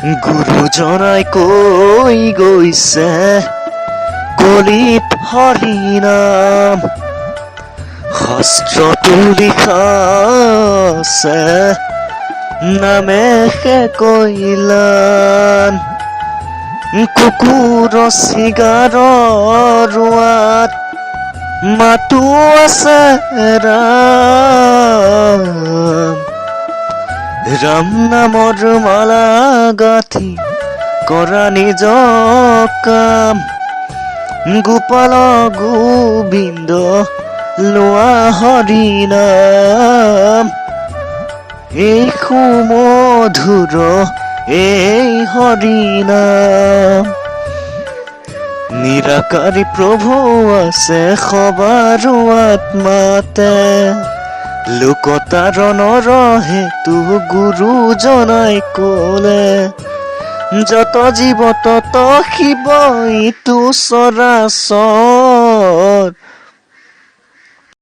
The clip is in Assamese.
গুৰুজনাই কৈ গৈছে কলিত হৰিনাম শাস্ত্ৰতো লিখা আছে নামেহে কৈলান কুকুৰ চিগাৰৰ ৰোৱাত মাতো আছে ৰাম ৰাম নামৰ মালা গাঁঠি কৰা নিজ কাম গোপাল গোবিন্দ লোৱা হৰিনাম এই সুমধুৰ এই হৰিনাম নিৰাকাৰী প্ৰভু আছে সবাৰো আত্মাতে লোকতাৰণৰ হেতু গুৰুজনাই ক'লে যত জীৱ তত শিৱ ইটো চৰাচৰ